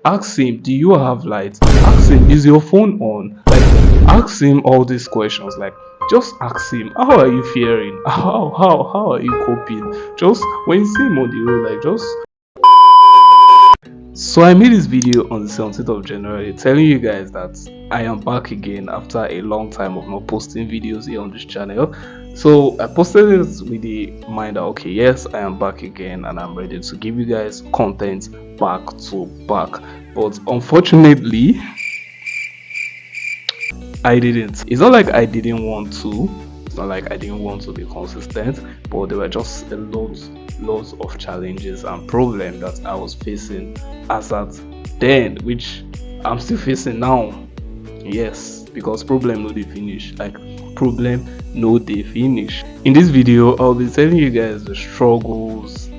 Ask him, do you have light? Ask him, is your phone on? Like, ask him all these questions. Like, just ask him, how are you faring? How are you coping? Just when you see him on the road, like, just. So I made this video on the 17th of January telling you guys that I am back again after a long time of not posting videos here on this channel. So I posted this with the mind that okay, yes, I am back again and I'm ready to give you guys content back to back. But unfortunately, I didn't. It's not like I didn't want to. It's not like I didn't want to be consistent, but there were just lots of challenges and problems that I was facing as at then, which I'm still facing now. Yes, because problem no dey finish. Like problem no dey finish. In this video, I'll be telling you guys the struggles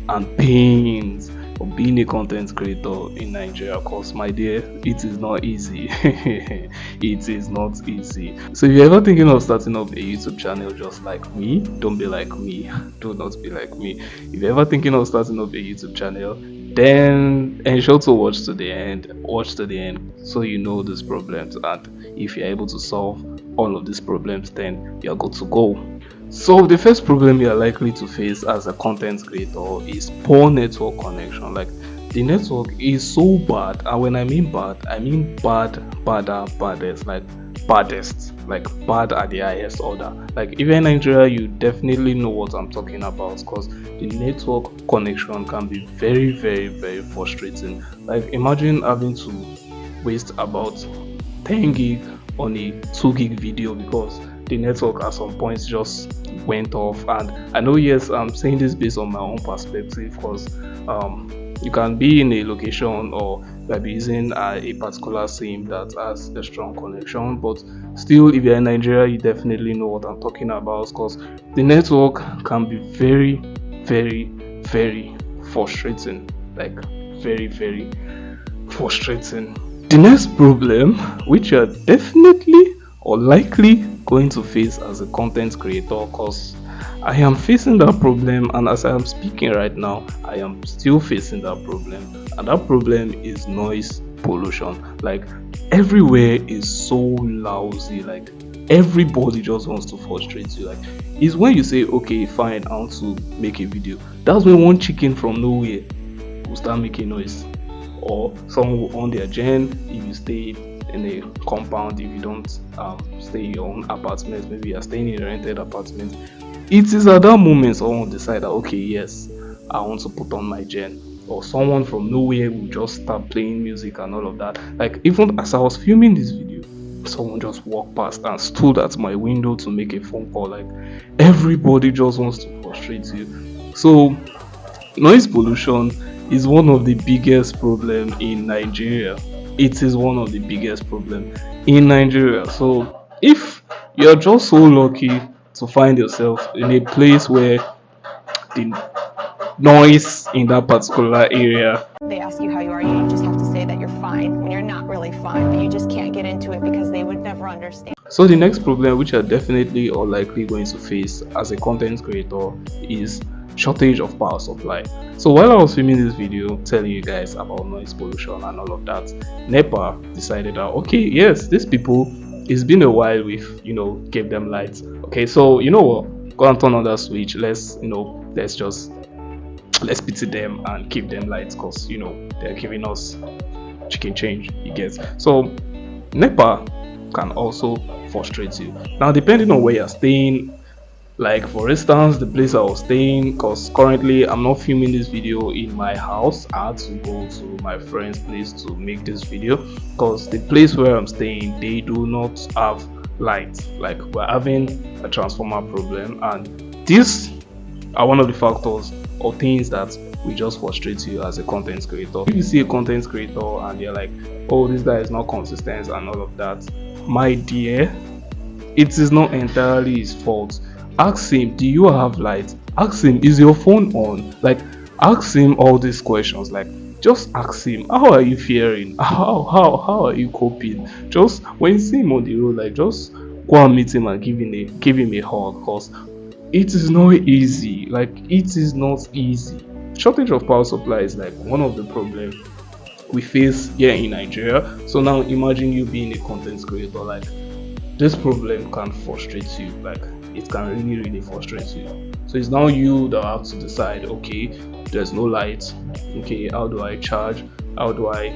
and pains of being a content creator in Nigeria, cause my dear, it is not easy. It is not easy. So if you're ever thinking of starting up a YouTube channel just like me, don't be like me. Do not be like me. If you're ever thinking of starting up a YouTube channel, then ensure to watch to the end. Watch to the end so you know these problems, and if you're able to solve all of these problems, then you're good to go. So the first problem you are likely to face as a content creator is poor network connection. Like the network is so bad, and when I mean bad, I mean baddest, like baddest, like bad at the highest order. Like if you're in Nigeria, you definitely know what I'm talking about, because the network connection can be very frustrating. Like imagine having to waste about 10 gig on a 2 gig video because the network at some points just went off. And I know, yes, I'm saying this based on my own perspective, because you can be in a location or maybe using a particular SIM that has a strong connection, but still if you're in Nigeria, you definitely know what I'm talking about, because the network can be very frustrating. Like very frustrating. The next problem, which you're definitely or likely going to face as a content creator, because I am facing that problem, and as I am speaking right now, I am still facing that problem, and that problem is noise pollution. Like everywhere is so lousy. Like everybody just wants to frustrate you. Like it's when you say okay fine, I want to make a video, that's when one chicken from nowhere will start making noise, or someone will on their gen if you stay in a compound, if you don't stay in your own apartment, maybe you're staying in a rented apartment. It is at that moment someone will decide that okay, yes, I want to put on my gen, or someone from nowhere will just start playing music and all of that. Like even as I was filming this video, someone just walked past and stood at my window to make a phone call. Like everybody just wants to frustrate you. So noise pollution is one of the biggest problem in Nigeria. It is one of the biggest problem in Nigeria. So if you're just so lucky to find yourself in a place where the noise in that particular area, they ask you how you are, you just have to say that you're fine when you're not really fine, but you just can't get into it because they would never understand. So the next problem which you're definitely or likely going to face as a content creator is shortage of power supply. So while I was filming this video telling you guys about noise pollution and all of that, NEPA decided that okay, yes, these people, it's been a while we've gave them lights. Okay, so you know what, go and turn on that switch. Let's pity them and give them lights, because they're giving us chicken change, you get. So NEPA can also frustrate you. Now depending on where you're staying, like for instance the place I was staying, because currently I'm not filming this video in my house, I had to go to my friend's place to make this video, because the place where I'm staying, they do not have light. Like we're having a transformer problem, and these are one of the factors or things that will just frustrate you as a content creator. If you see a content creator and you're like, oh, this guy is not consistent and all of that, my dear, it is not entirely his fault. Ask him, do you have light? Ask him, is your phone on? Like ask him all these questions. Like just ask him, how are you faring? How are you coping? Just when you see him on the road, like just go and meet him and give him a hug, because it is not easy. Like it is not easy. Shortage of power supply is like one of the problems we face here in Nigeria. So now imagine you being a content creator. Like, this problem can frustrate you, like it can really frustrate you. So it's now you that have to decide, okay, there's no light, okay, how do I charge, how do I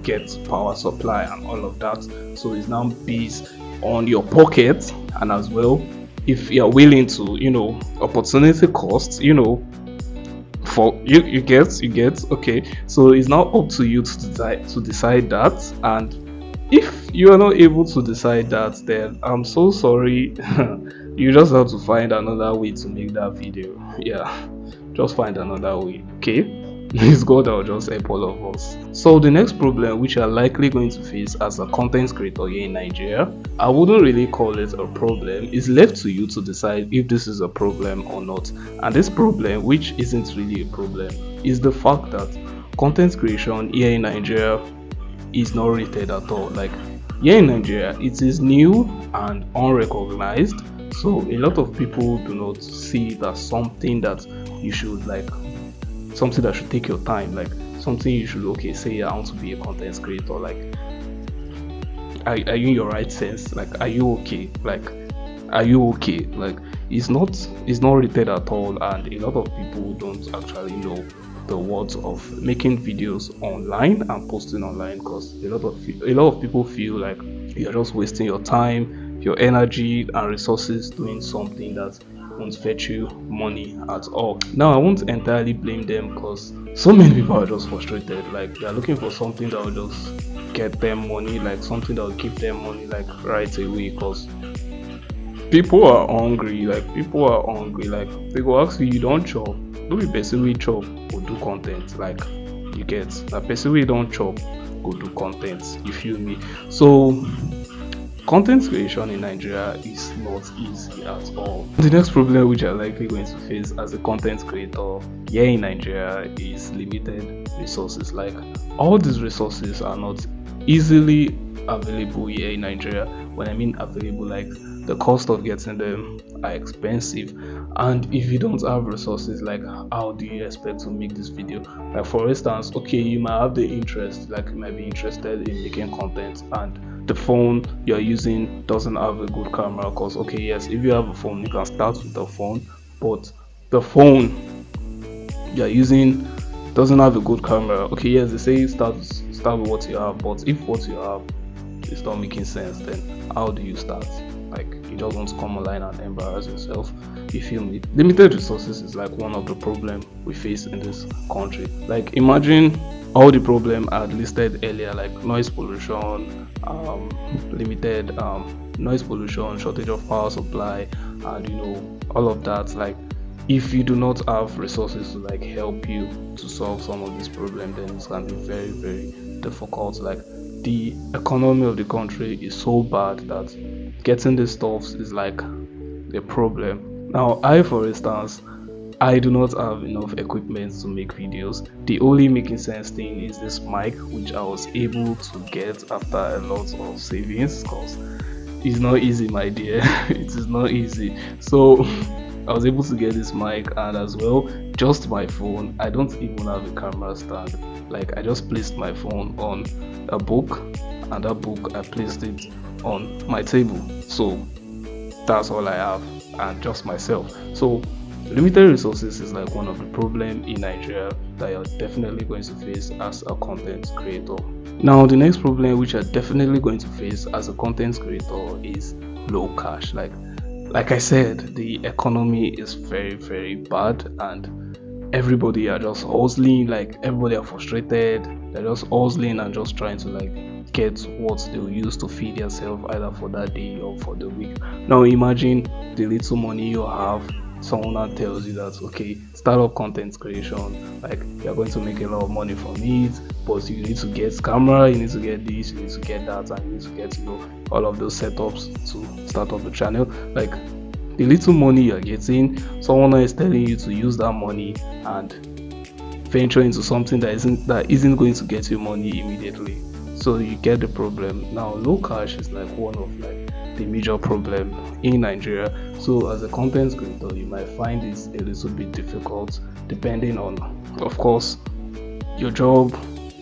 get power supply and all of that. So it's now based on your pocket, and as well, if you're willing to, opportunity cost, for you get okay. So it's now up to you to decide that. And if you are not able to decide that, then I'm so sorry. You just have to find another way to make that video. Yeah, just find another way, okay? It's God that will just help all of us. So the next problem which you're likely going to face as a content creator here in Nigeria, I wouldn't really call it a problem. It's left to you to decide if this is a problem or not. And this problem, which isn't really a problem, is the fact that content creation here in Nigeria is not rated at all. Like, here in Nigeria, it is new and unrecognized. So a lot of people do not see it as something that you should something that should take your time, like something you should say, I want to be a content creator. Like, are you in your right sense? Like, are you okay? Like, it's not rated at all, and a lot of people don't actually know the words of making videos online and posting online, because a lot of people feel like you're just wasting your time, your energy and resources doing something that won't fetch you money at all. Now, I won't entirely blame them, because so many people are just frustrated. Like, they're looking for something that will just get them money, like something that will give them money like right away, because people are hungry. Like, they go ask you don't chop, do be person we chop or do content. Like, you get that person we don't chop go do content, you feel me? So content creation in Nigeria is not easy at all. The next problem which you're likely going to face as a content creator here in Nigeria is limited resources. Like, all these resources are not easily available here in Nigeria. When I mean available, like, the cost of getting them are expensive, and if you don't have resources, like, how do you expect to make this video? Like, for instance, okay, you might have the interest, like you might be interested in making content, and the phone you're using doesn't have a good camera. Because, okay, yes, if you have a phone, you can start with the phone, but the phone you're using doesn't have a good camera. Okay, yes, they say start with what you have, but if what you have is not making sense, then how do you start? Like, you just want to come online and embarrass yourself, you feel me? Limited resources is like one of the problems we face in this country. Like, imagine all the problem I had listed earlier, like noise pollution, limited noise pollution, shortage of power supply, and all of that. Like, if you do not have resources to like help you to solve some of these problems, then it's gonna be very, very difficult. Like, the economy of the country is so bad that getting these stuffs is like a problem. Now, for instance, I do not have enough equipment to make videos. The only making sense thing is this mic, which I was able to get after a lot of savings, because it's not easy, my dear. It is not easy. So I was able to get this mic, and as well, just my phone. I don't even have a camera stand. Like, I just placed my phone on a book, and that book I placed it on my table. So that's all I have, and just myself. So limited resources is like one of the problems in Nigeria that you're definitely going to face as a content creator. Now, the next problem which you're definitely going to face as a content creator is low cash. Like I said, the economy is very, very bad, and everybody are just hustling. Like, everybody are frustrated. They're just hustling and just trying to like get what they will use to feed themselves, either for that day or for the week. Now, imagine the little money you have. Someone that tells you that, okay, start up content creation, like, you're going to make a lot of money from it, but you need to get camera, you need to get this, you need to get that, and you need to get all of those setups to start up the channel. Like, the little money you're getting, someone is telling you to use that money and venture into something that isn't going to get you money immediately. So you get the problem. Now, low cash is like one of like the major problem in Nigeria. So as a content creator, you might find this a little bit difficult, depending on, of course, your job,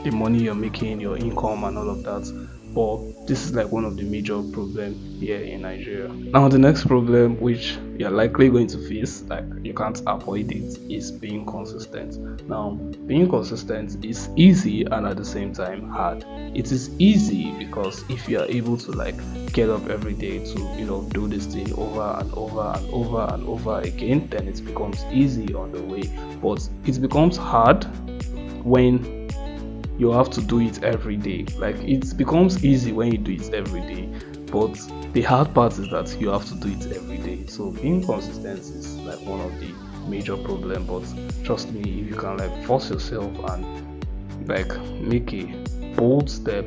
the money you're making, your income, and all of that. But this is like one of the major problems here in Nigeria. Now, the next problem which you're likely going to face, like you can't avoid it, is being consistent. Now, being consistent is easy and at the same time hard. It is easy because if you are able to like get up every day to do this thing over and over and over and over again, then it becomes easy on the way. But it becomes hard when you have to do it every day. Like, it becomes easy when you do it every day, but the hard part is that you have to do it every day. So being consistent is like one of the major problems. But trust me, if you can like force yourself and like make a bold step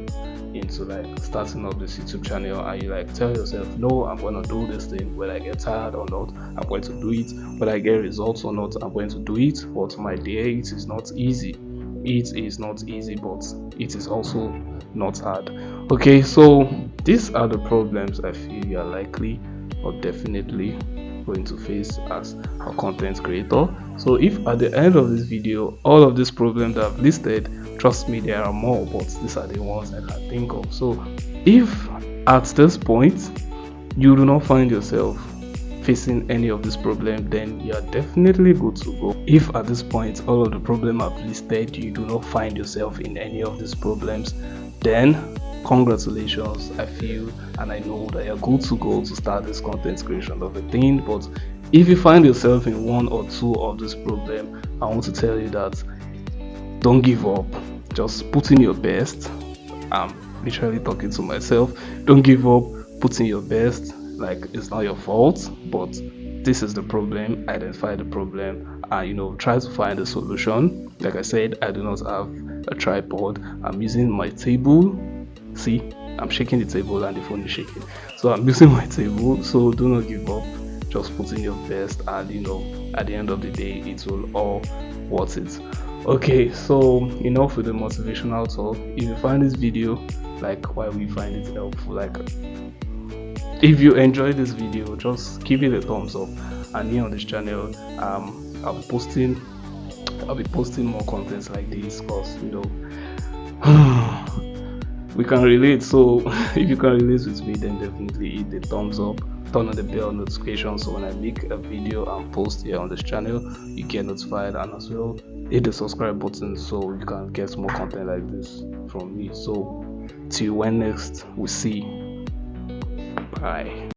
into like starting up this YouTube channel, and you like tell yourself, no, I'm going to do this thing, whether I get tired or not, I'm going to do it, whether I get results or not, I'm going to do it. But my dear, it is not easy. It is not easy, but it is also not hard. Okay, so these are the problems I feel you are likely or definitely going to face as a content creator. So if at the end of this video all of these problems that I've listed, trust me, there are more, but these are the ones I can think of. So if at this point you do not find yourself facing any of this problem, then you are definitely good to go. If at this point all of the problem I've listed you do not find yourself in any of these problems, then congratulations, I feel and I know that you're good to go to start this content creation of a thing. But if you find yourself in one or two of this problem, I want to tell you that don't give up, just put in your best. I'm literally talking to myself. Don't give up, put in your best. Like, it's not your fault, but this is the problem. Identify the problem and try to find a solution. Like I said, I do not have a tripod. I'm using my table. See, I'm shaking the table and the phone is shaking, so I'm using my table. So do not give up, just put in your best, and at the end of the day it will all worth it. Okay, so enough with the motivational talk. If you find this video, like, why we find it helpful, like, if you enjoyed this video, just give it a thumbs up. And here on this channel, I'll be posting more contents like this, because we can relate. So if you can relate with me, then definitely hit the thumbs up, turn on the bell notification, so when I make a video and post here on this channel, you get notified. And as well, hit the subscribe button so you can get more content like this from me. So till when next we see. Bye.